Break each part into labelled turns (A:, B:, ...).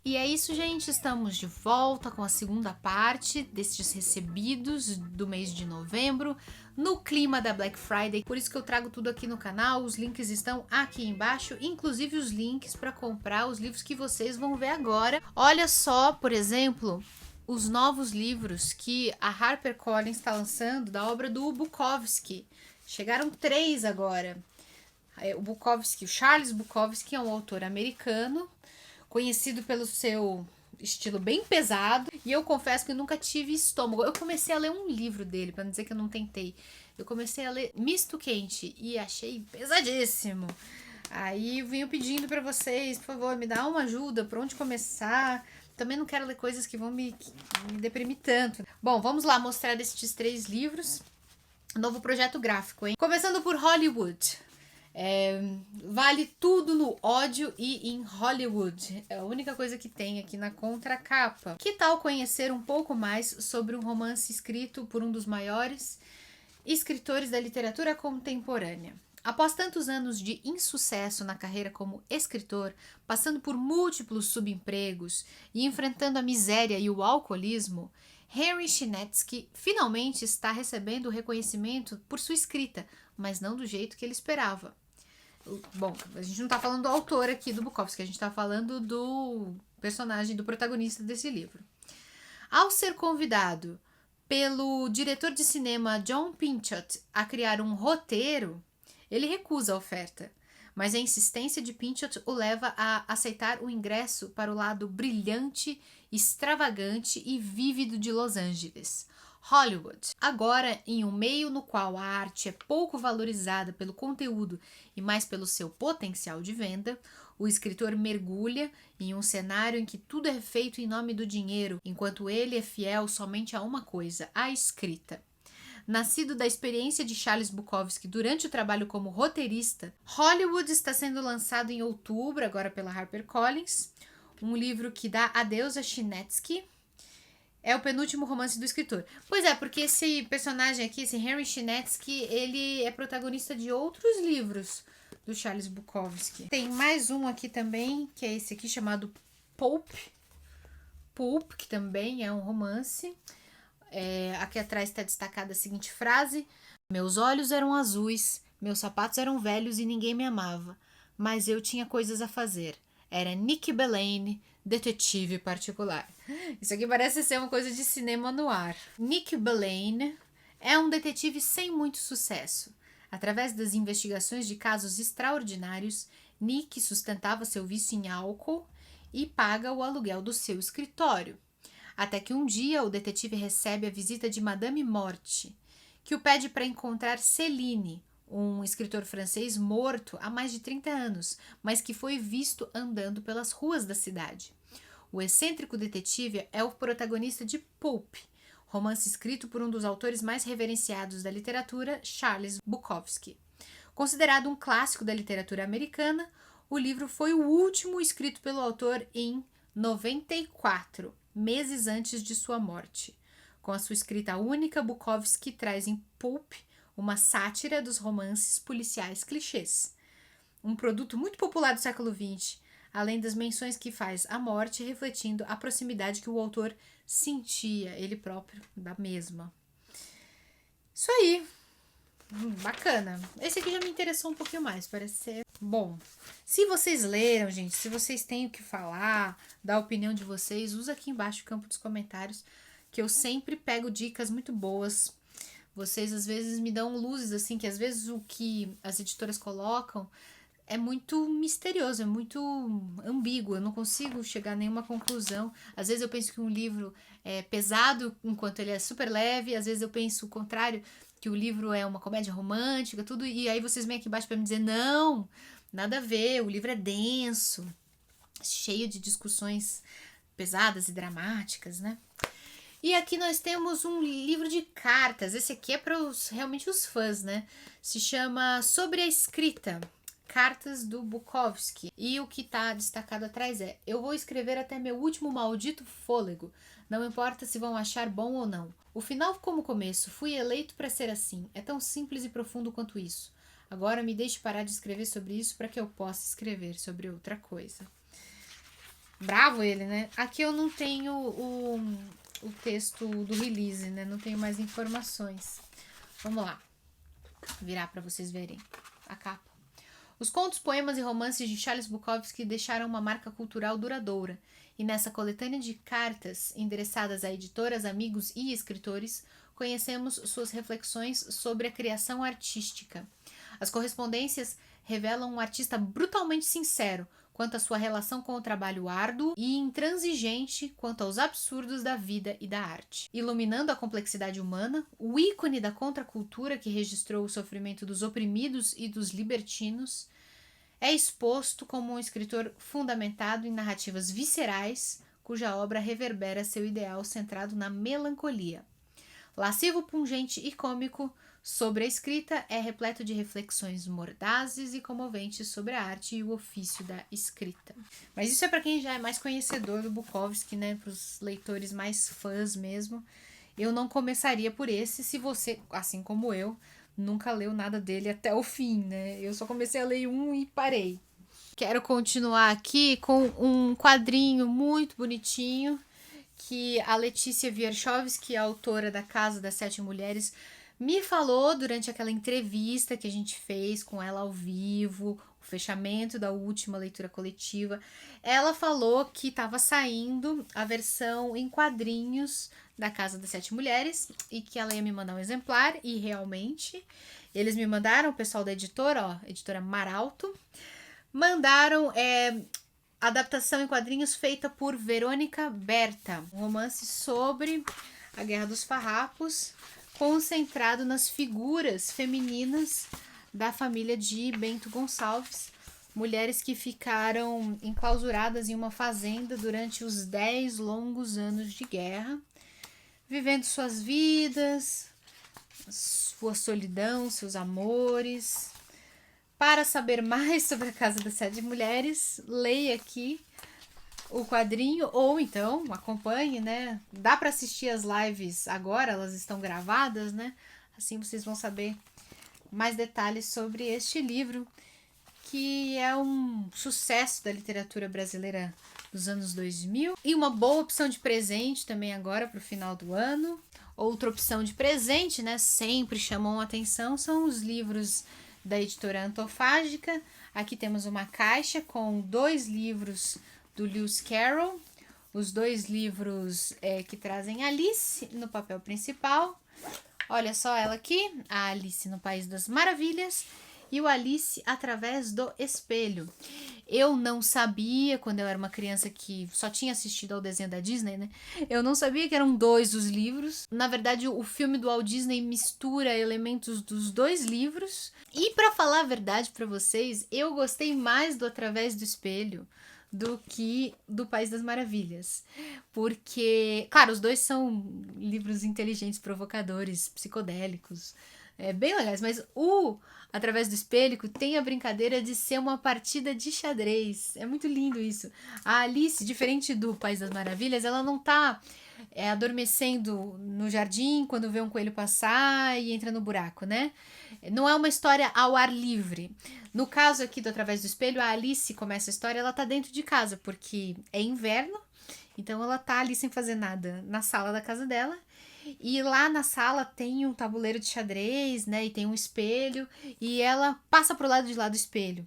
A: E é isso, gente. Estamos de volta com a segunda parte destes recebidos do mês de novembro, no clima da Black Friday. Por isso que eu trago tudo aqui no canal. Os links estão aqui embaixo, inclusive os links para comprar os livros que vocês vão ver agora. Olha só, por exemplo, os novos livros que a HarperCollins está lançando da obra do Bukowski. Chegaram 3 agora. O Bukowski, o Charles Bukowski, é um autor americano, conhecido pelo seu estilo bem pesado, e eu confesso que eu nunca tive estômago. Eu comecei a ler um livro dele, para não dizer que eu não tentei. Eu comecei a ler Misto Quente e achei pesadíssimo. Aí venho pedindo para vocês, por favor, me dá uma ajuda, por onde começar. Também não quero ler coisas que vão me deprimir tanto. Bom, vamos lá mostrar estes 3 livros. Novo projeto gráfico, hein? Começando por Hollywood. Vale tudo no ódio e em Hollywood. É a única coisa que tem aqui na contracapa. Que tal conhecer um pouco mais sobre um romance escrito por um dos maiores escritores da literatura contemporânea? Após tantos anos de insucesso na carreira como escritor, passando por múltiplos subempregos e enfrentando a miséria e o alcoolismo, Henry Chinatsky finalmente está recebendo o reconhecimento por sua escrita, mas não do jeito que ele esperava. Bom, a gente não está falando do autor aqui do Bukowski, a gente está falando do personagem, do protagonista desse livro. Ao ser convidado pelo diretor de cinema John Pinchot a criar um roteiro, ele recusa a oferta, mas a insistência de Pinchot o leva a aceitar o ingresso para o lado brilhante, extravagante e vívido de Los Angeles, Hollywood. Agora, em um meio no qual a arte é pouco valorizada pelo conteúdo e mais pelo seu potencial de venda, o escritor mergulha em um cenário em que tudo é feito em nome do dinheiro, enquanto ele é fiel somente a uma coisa, a escrita. Nascido da experiência de Charles Bukowski durante o trabalho como roteirista, Hollywood está sendo lançado em outubro, agora pela HarperCollins, um livro que dá adeus a Chinatsky. É o penúltimo romance do escritor. Pois é, porque esse personagem aqui, esse Henry Chinatsky, ele é protagonista de outros livros do Charles Bukowski. Tem mais um aqui também, que é esse aqui, chamado Pulp. Pulp, que também é um romance. Aqui atrás está destacada a seguinte frase: meus olhos eram azuis, meus sapatos eram velhos e ninguém me amava, mas eu tinha coisas a fazer. Era Nick Belaine, detetive particular. Isso aqui parece ser uma coisa de cinema no ar. Nick Belaine é um detetive sem muito sucesso. Através das investigações de casos extraordinários, Nick sustentava seu vício em álcool e paga o aluguel do seu escritório. Até que um dia o detetive recebe a visita de Madame Morte, que o pede para encontrar Céline, um escritor francês morto há mais de 30 anos, mas que foi visto andando pelas ruas da cidade. O excêntrico detetive é o protagonista de Pulp, romance escrito por um dos autores mais reverenciados da literatura, Charles Bukowski. Considerado um clássico da literatura americana, o livro foi o último escrito pelo autor em 94, meses antes de sua morte. Com a sua escrita única, Bukowski traz em Pulp uma sátira dos romances policiais clichês. Um produto muito popular do século XX, além das menções que faz à morte, refletindo a proximidade que o autor sentia, ele próprio, da mesma. Isso aí. Bacana. Esse aqui já me interessou um pouquinho mais, parece ser bom. Se vocês leram, gente, se vocês têm o que falar, dar a opinião de vocês, usa aqui embaixo o campo dos comentários, que eu sempre pego dicas muito boas. Vocês às vezes me dão luzes, assim, que às vezes o que as editoras colocam é muito misterioso, é muito ambíguo, eu não consigo chegar a nenhuma conclusão. Às vezes eu penso que um livro é pesado enquanto ele é super leve, às vezes eu penso o contrário, que o livro é uma comédia romântica, tudo, e aí vocês vêm aqui embaixo para me dizer, não, nada a ver, o livro é denso, cheio de discussões pesadas e dramáticas, né? E aqui nós temos um livro de cartas, esse aqui é para realmente os fãs, né? Se chama Sobre a Escrita, Cartas do Bukowski. E o que está destacado atrás é: eu vou escrever até meu último maldito fôlego. Não importa se vão achar bom ou não. O final como o começo. Fui eleito para ser assim. É tão simples e profundo quanto isso. Agora me deixe parar de escrever sobre isso para que eu possa escrever sobre outra coisa. Bravo ele, né? Aqui eu não tenho o texto do release, né? Não tenho mais informações. Vamos lá. Virar para vocês verem a capa. Os contos, poemas e romances de Charles Bukowski deixaram uma marca cultural duradoura. E nessa coletânea de cartas endereçadas a editoras, amigos e escritores, conhecemos suas reflexões sobre a criação artística. As correspondências revelam um artista brutalmente sincero quanto à sua relação com o trabalho árduo e intransigente quanto aos absurdos da vida e da arte. Iluminando a complexidade humana, o ícone da contracultura que registrou o sofrimento dos oprimidos e dos libertinos é exposto como um escritor fundamentado em narrativas viscerais, cuja obra reverbera seu ideal centrado na melancolia. Lascivo, pungente e cômico, sobre a escrita é repleto de reflexões mordazes e comoventes sobre a arte e o ofício da escrita. Mas isso é para quem já é mais conhecedor do Bukowski, né? Para os leitores mais fãs mesmo. Eu não começaria por esse se você, assim como eu, nunca leu nada dele até o fim, né? Eu só comecei a ler um e parei. Quero continuar aqui com um quadrinho muito bonitinho que a Letícia Wierchowski, autora da Casa das Sete Mulheres, me falou durante aquela entrevista que a gente fez com ela ao vivo, o fechamento da última leitura coletiva. Ela falou que estava saindo a versão em quadrinhos da Casa das Sete Mulheres e que ela ia me mandar um exemplar, e realmente eles me mandaram, o pessoal da editora, ó, editora Maralto, mandaram adaptação em quadrinhos feita por Verônica Berta, um romance sobre a Guerra dos Farrapos, concentrado nas figuras femininas da família de Bento Gonçalves, mulheres que ficaram enclausuradas em uma fazenda durante os 10 longos anos de guerra, vivendo suas vidas, sua solidão, seus amores. Para saber mais sobre a Casa das Sete Mulheres, leia aqui o quadrinho, ou então acompanhe, né? Dá para assistir as lives agora, elas estão gravadas, né? Assim vocês vão saber mais detalhes sobre este livro, que é um sucesso da literatura brasileira dos anos 2000 e uma boa opção de presente também agora para o final do ano. Outra opção de presente, né? Sempre chamam a atenção, são os livros da editora Antofágica. Aqui temos uma caixa com 2 livros do Lewis Carroll, os 2 livros que trazem Alice no papel principal. Olha só ela aqui, a Alice no País das Maravilhas e o Alice através do espelho. Eu não sabia, quando eu era uma criança que só tinha assistido ao desenho da Disney, né? Eu não sabia que eram 2 os livros. Na verdade, o filme do Walt Disney mistura elementos dos 2 livros. E para falar a verdade para vocês, eu gostei mais do Através do Espelho do que do País das Maravilhas. Porque, claro, os 2 são livros inteligentes, provocadores, psicodélicos, bem legais, mas o Através do Espelho tem a brincadeira de ser uma partida de xadrez. É muito lindo isso. A Alice, diferente do País das Maravilhas, ela não tá adormecendo no jardim quando vê um coelho passar e entra no buraco, né? Não é uma história ao ar livre. No caso aqui do Através do Espelho, a Alice começa a história, ela tá dentro de casa, porque é inverno, então ela tá ali sem fazer nada na sala da casa dela. E lá na sala tem um tabuleiro de xadrez, né? E tem um espelho. E ela passa pro lado de lá do espelho.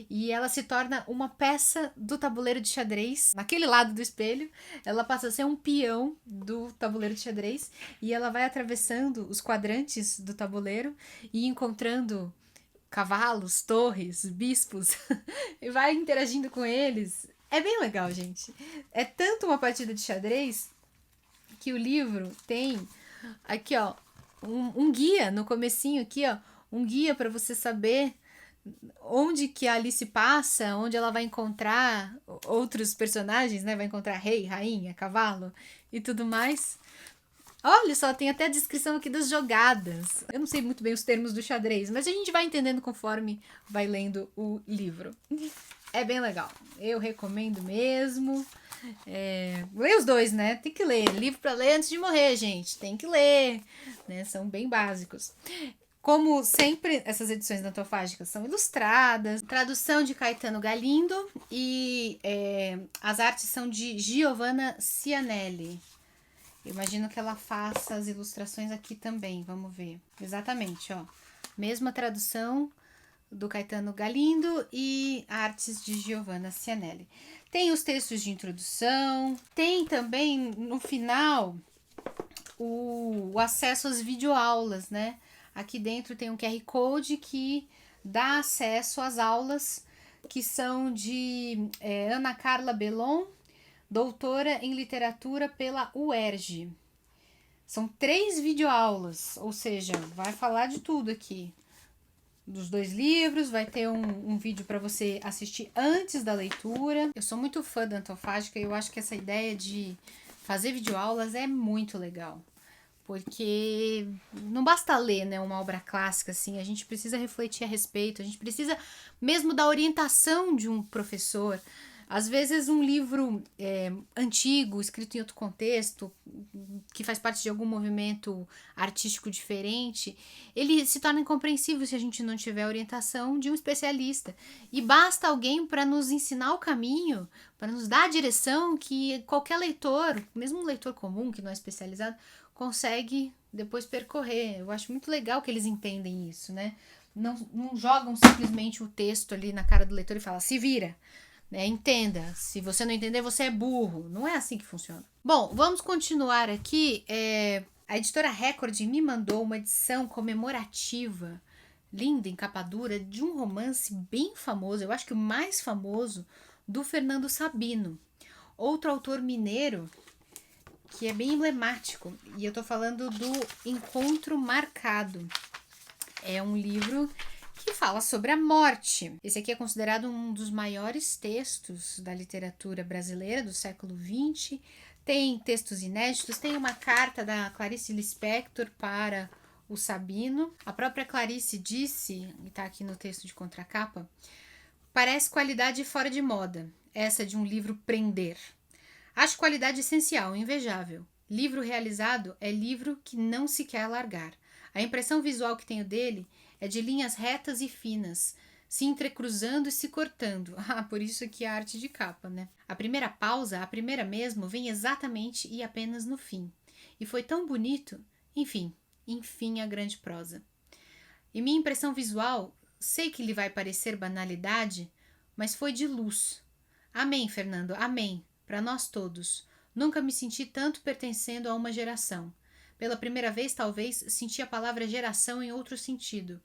A: E ela se torna uma peça do tabuleiro de xadrez. Naquele lado do espelho, ela passa a ser um peão do tabuleiro de xadrez. E ela vai atravessando os quadrantes do tabuleiro e encontrando cavalos, torres, bispos. E vai interagindo com eles. É bem legal, gente. É tanto uma partida de xadrez que o livro tem aqui, ó, um guia no comecinho aqui, ó, um guia para você saber onde que a Alice passa, onde ela vai encontrar outros personagens, né? Vai encontrar rei, rainha, cavalo e tudo mais. Olha só, tem até a descrição aqui das jogadas. Eu não sei muito bem os termos do xadrez, mas a gente vai entendendo conforme vai lendo o livro. É bem legal. Eu recomendo mesmo. Lê os 2, né? Tem que ler. Livro para ler antes de morrer, gente. Tem que ler. Né? São bem básicos. Como sempre, essas edições antofágicas são ilustradas, tradução de Caetano Galindo e as artes são de Giovanna Cianelli. Eu imagino que ela faça as ilustrações aqui também, vamos ver. Exatamente, ó. Mesma tradução do Caetano Galindo e artes de Giovanna Cianelli. Tem os textos de introdução, tem também no final o acesso às videoaulas, né? Aqui dentro tem um QR Code que dá acesso às aulas que são de Ana Carla Belon, doutora em literatura pela UERJ. São 3 videoaulas, ou seja, vai falar de tudo aqui. Dos 2 livros, vai ter um vídeo para você assistir antes da leitura. Eu sou muito fã da Antofágica e eu acho que essa ideia de fazer videoaulas é muito legal. Porque não basta ler, né, uma obra clássica, assim, a gente precisa refletir a respeito, a gente precisa mesmo da orientação de um professor. Às vezes um livro antigo, escrito em outro contexto, que faz parte de algum movimento artístico diferente, ele se torna incompreensível se a gente não tiver a orientação de um especialista. E basta alguém para nos ensinar o caminho, para nos dar a direção que qualquer leitor, mesmo um leitor comum que não é especializado, consegue depois percorrer. Eu acho muito legal que eles entendem isso, né? Não jogam simplesmente o texto ali na cara do leitor e falam, se vira. Entenda, se você não entender, você é burro. Não é assim que funciona. Bom, vamos continuar aqui. A editora Record me mandou uma edição comemorativa, linda, em capa dura, de um romance bem famoso, eu acho que o mais famoso, do Fernando Sabino. Outro autor mineiro que é bem emblemático. E eu tô falando do Encontro Marcado. É um livro que fala sobre a morte. Esse aqui é considerado um dos maiores textos da literatura brasileira do século XX. Tem textos inéditos, tem uma carta da Clarice Lispector para o Sabino. A própria Clarice disse, e está aqui no texto de contracapa, parece qualidade fora de moda, essa de um livro prender. Acho qualidade essencial, invejável. Livro realizado é livro que não se quer largar. A impressão visual que tenho dele é de linhas retas e finas, se entrecruzando e se cortando. Por isso que a arte de capa, né? A primeira pausa, a primeira mesmo, vem exatamente e apenas no fim. E foi tão bonito, enfim a grande prosa. E minha impressão visual, sei que lhe vai parecer banalidade, mas foi de luz. Amém, Fernando, amém, para nós todos. Nunca me senti tanto pertencendo a uma geração. Pela primeira vez, talvez, senti a palavra geração em outro sentido.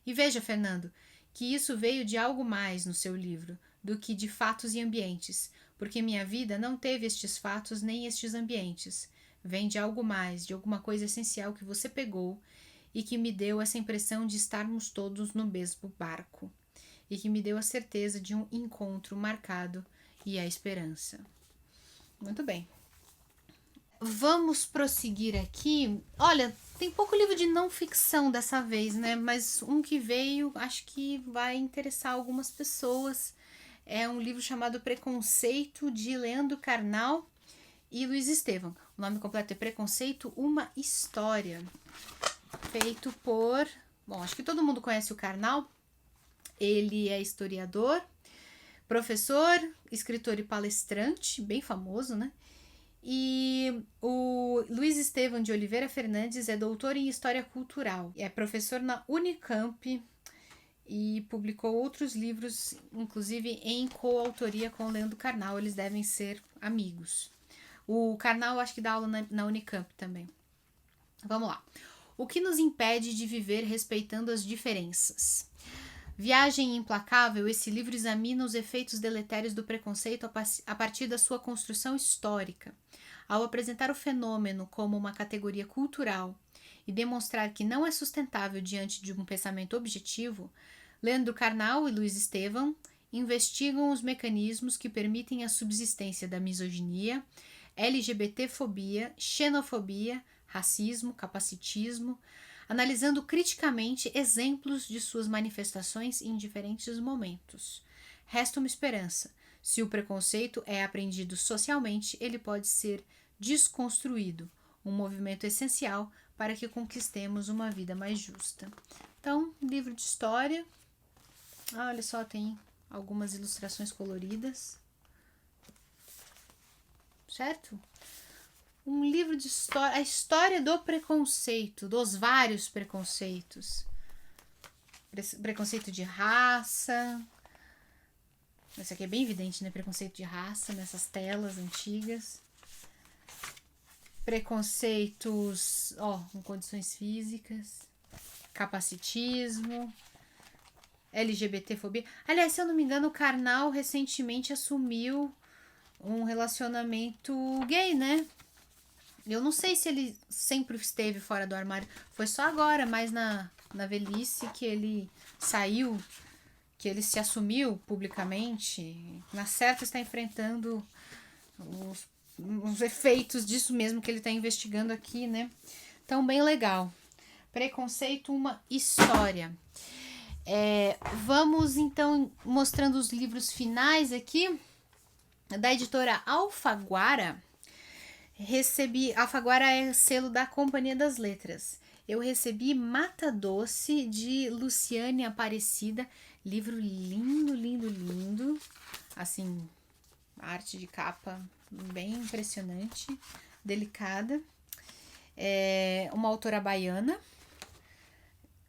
A: E veja, Fernando, que isso veio de algo mais no seu livro, do que de fatos e ambientes, porque minha vida não teve estes fatos nem estes ambientes. Vem de algo mais, de alguma coisa essencial que você pegou e que me deu essa impressão de estarmos todos no mesmo barco, e que me deu a certeza de um encontro marcado e a esperança. Muito bem. Vamos prosseguir aqui. Olha, tem pouco livro de não ficção dessa vez, né? Mas um que veio, acho que vai interessar algumas pessoas. É um livro chamado Preconceito, de Leandro Carnal e Luiz Estevam. O nome completo é Preconceito, uma História. Feito por... Bom, acho que todo mundo conhece o Carnal. Ele é historiador, professor, escritor e palestrante, bem famoso, né? E o Luiz Estevam de Oliveira Fernandes é doutor em História Cultural, é professor na Unicamp e publicou outros livros, inclusive em coautoria com Leandro Carnal, eles devem ser amigos. O Carnal acho que dá aula na Unicamp também. Vamos lá. O que nos impede de viver respeitando as diferenças? Viagem Implacável, esse livro examina os efeitos deletérios do preconceito a partir da sua construção histórica. Ao apresentar o fenômeno como uma categoria cultural e demonstrar que não é sustentável diante de um pensamento objetivo, Leandro Carnal e Luiz Estevam investigam os mecanismos que permitem a subsistência da misoginia, LGBTfobia, xenofobia, racismo, capacitismo, analisando criticamente exemplos de suas manifestações em diferentes momentos. Resta uma esperança. Se o preconceito é apreendido socialmente, ele pode ser desconstruído, um movimento essencial para que conquistemos uma vida mais justa. Então, livro de história. Olha só, tem algumas ilustrações coloridas. Certo? Um livro de história, a história do preconceito, dos vários preconceitos. Preconceito de raça. Esse aqui é bem evidente, né? Preconceito de raça nessas telas antigas. Preconceitos, com condições físicas. Capacitismo. LGBTfobia. Aliás, se eu não me engano, o Karnal recentemente assumiu um relacionamento gay, né? Eu não sei se ele sempre esteve fora do armário. Foi só agora, mas na velhice, que ele saiu, que ele se assumiu publicamente. Na certa, está enfrentando os efeitos disso mesmo que ele está investigando aqui, né? Então, bem legal. Preconceito, uma história. Vamos, então, mostrando os livros finais aqui. Da editora Alfaguara. Alfaguara é selo da Companhia das Letras. Eu recebi Mata Doce, de Luciane Aparecida. Livro lindo, lindo, lindo. Assim, arte de capa bem impressionante, delicada. Uma autora baiana,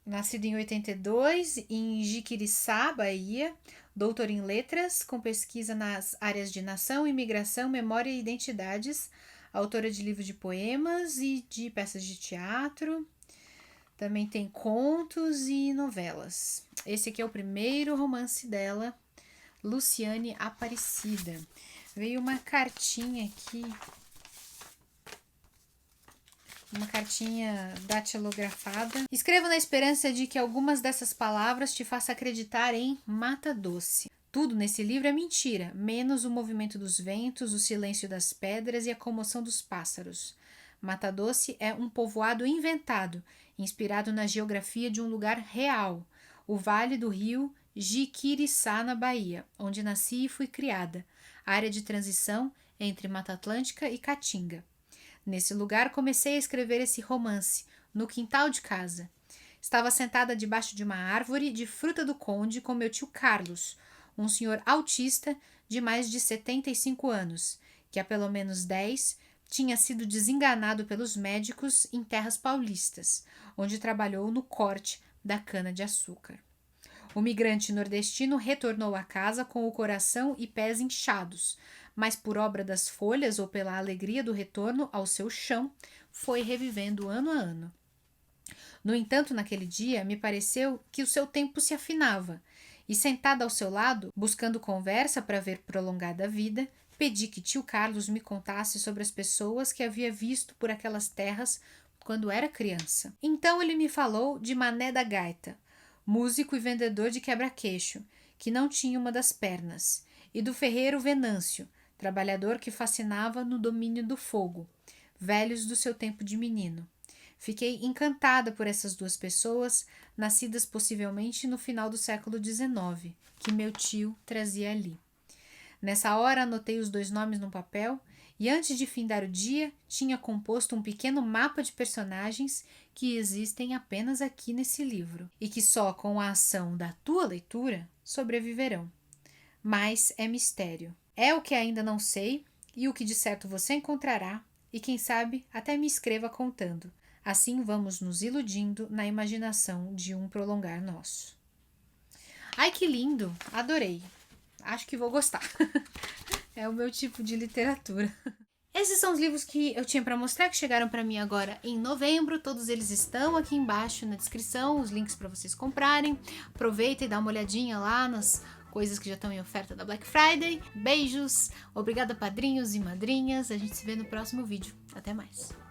A: nascida em 82, em Jiquiriçá, Bahia. Doutora em letras, com pesquisa nas áreas de nação, imigração, memória e identidades. Autora de livros de poemas e de peças de teatro. Também tem contos e novelas. Esse aqui é o primeiro romance dela, Luciane Aparecida. Veio uma cartinha aqui. Uma cartinha datilografada. Escreva na esperança de que algumas dessas palavras te façam acreditar em Mata Doce. Tudo nesse livro é mentira, menos o movimento dos ventos, o silêncio das pedras e a comoção dos pássaros. Mata Doce é um povoado inventado, inspirado na geografia de um lugar real, o vale do rio Jiquiriçá, na Bahia, onde nasci e fui criada, área de transição entre Mata Atlântica e Caatinga. Nesse lugar comecei a escrever esse romance, no quintal de casa. Estava sentada debaixo de uma árvore de fruta do conde com meu tio Carlos, um senhor autista de mais de 75 anos, que há pelo menos 10 tinha sido desenganado pelos médicos em terras paulistas, onde trabalhou no corte da cana-de-açúcar. O migrante nordestino retornou a casa com o coração e pés inchados, mas por obra das folhas ou pela alegria do retorno ao seu chão, foi revivendo ano a ano. No entanto, naquele dia, me pareceu que o seu tempo se afinava, e sentada ao seu lado, buscando conversa para ver prolongada a vida, pedi que tio Carlos me contasse sobre as pessoas que havia visto por aquelas terras quando era criança. Então ele me falou de Mané da Gaita, músico e vendedor de quebra-queixo, que não tinha uma das pernas, e do ferreiro Venâncio, trabalhador que fascinava no domínio do fogo, velhos do seu tempo de menino. Fiquei encantada por essas duas pessoas, nascidas possivelmente no final do século XIX, que meu tio trazia ali. Nessa hora anotei os dois nomes num papel e antes de findar o dia tinha composto um pequeno mapa de personagens que existem apenas aqui nesse livro e que só com a ação da tua leitura sobreviverão. Mas é mistério. É o que ainda não sei e o que de certo você encontrará e quem sabe até me escreva contando. Assim vamos nos iludindo na imaginação de um prolongar nosso. Ai, que lindo! Adorei! Acho que vou gostar. É o meu tipo de literatura. Esses são os livros que eu tinha para mostrar, que chegaram para mim agora em novembro. Todos eles estão aqui embaixo na descrição, os links para vocês comprarem. Aproveita e dá uma olhadinha lá nas coisas que já estão em oferta da Black Friday. Beijos! Obrigada, padrinhos e madrinhas. A gente se vê no próximo vídeo. Até mais!